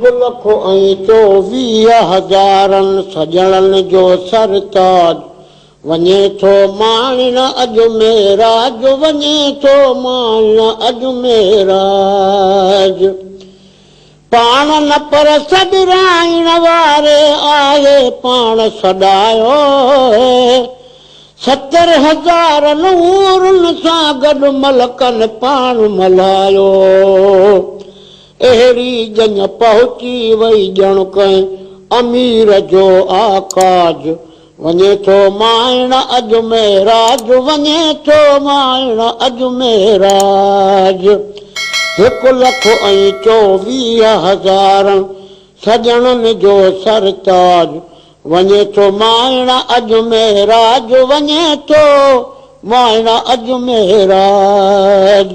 लख ऐं 24,000 सजणनि जो सरताज वञे थो माणण अजमेराज वञे थो माणण अजमेराज पाण न पर सॾराइण वारे आए पाण सॾायो 70,000 नूरनि सां गॾु मलकनि पाण मल्हायो अहिड़ी जंग पहुची वई ॼण कंहिं अमीर जो आकाज वञे थो माइण अजमेराज वञे थो माइण अजमेराज 1,24,000 सजणनि जो सरताज वञे थो माइण अजमेराज वञे थो माइण अजमेराज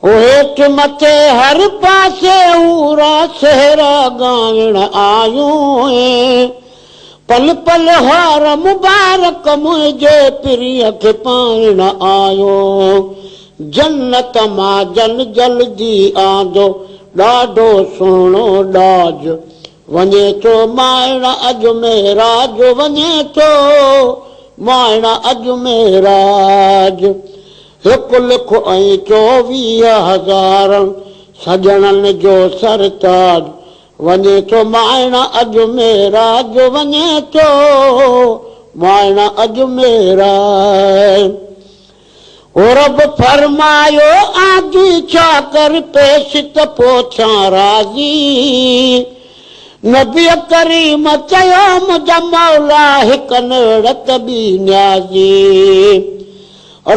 हेठि मथे हर पासे हूरा सहरा ॻाइण आयूं पल पल हार मुबारक मुंहिंजे प्रिय खे पाइण आयो जन्नत मां जल्दी आंदो ॾाढो सुहिणो ॾाज वञे थो माइण अजमेराज वञे थो माइण अजमेराज 1,24,000 सजणनि जो सरताज वञे थो माइण अजमेराज वञे थो माइण अजमेराज रब फरमायो आदि छा कर पेश त पोछां राज़ी नबी करीम चयो मुंहिंजा मौला हिकु नेड़त बि न्याज़ी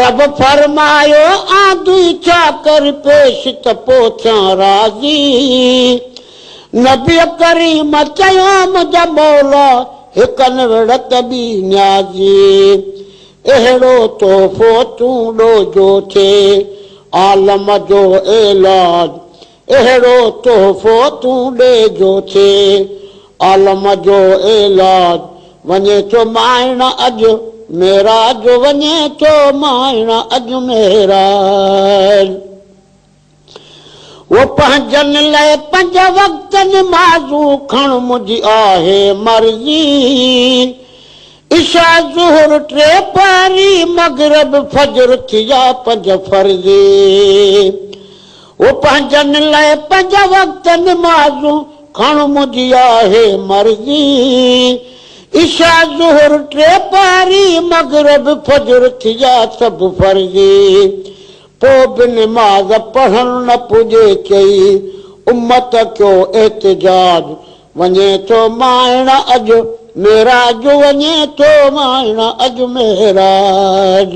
रब फरमायो आदि छा कर पेश त पोछां राज़ी नबी करीम चयो मुंहिंजा मौला हिकु नेड़त बि न्याज़ी अहिड़ो तोहफ़ो तूं ॾोजो थिए आलम जो इलाज अहिड़ो तोहफ़ो तूं ॾेजो थिए आलम जो इलाज वञे थो माइण अजमेराज वञे थो माइण अजमेराज वो पंहिंजनि लाइ 5 वक़्त नमाज़ू खण मुंहिंजी आहे मर्ज़ी इशा ज़ुहर 3 पारी मगरब फजर थिया 5 फर्ज़ी वो पंहिंजनि लाइ 5 वक़्त नमाज़ू खण मुंहिंजी आहे मर्ज़ी इशा ज़ुहर 3 पारी मगरब फजर थिया सभु फर्ज़ी पोइ बि नमाज़ पढ़ण न पुॼे चई उम्मत कयो एहतिजाज वञे थो माइण अजमेराज वञे थो माइण अजमेराज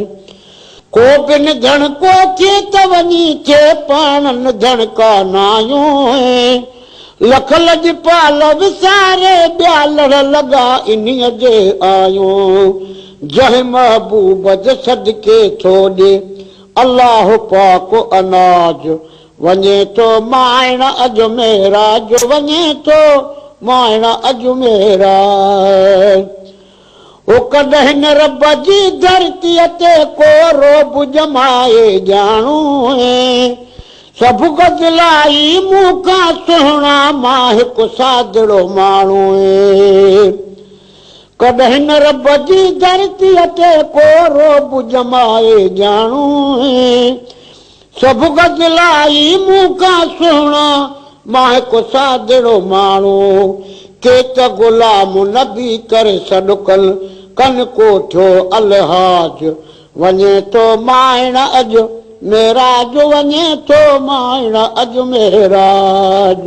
को बि निधण को थिए त वञी थिए पाण निधण कानायूं लख लजपाल विसारे ॿिया लड़ लॻा इन्हीअ जे आयूं जंहिं महबूब जे सदके थो ॾे अल्लाह पाक अनाज वञे थो माइण अजमेराज वञे थो माइण अजमेराज ओ कॾहिं न रब जी धरतीअ ते को रोब जमाए ॼाणू सभु गदिलाई मूंखां सुहिणा मां हिकु सादड़ो माण्हू कॾहिं न रब जी धरतीअ ते को रोब जमाए ॼाणू सभु गदिलाई मूंखां सुहिणा मां हिकु सादड़ो माण्हू के त गुलाम नबी करे सॾु कन को थियो अलहाज वञे थो माइण अजमेराज वञे थो माइण अजमेराज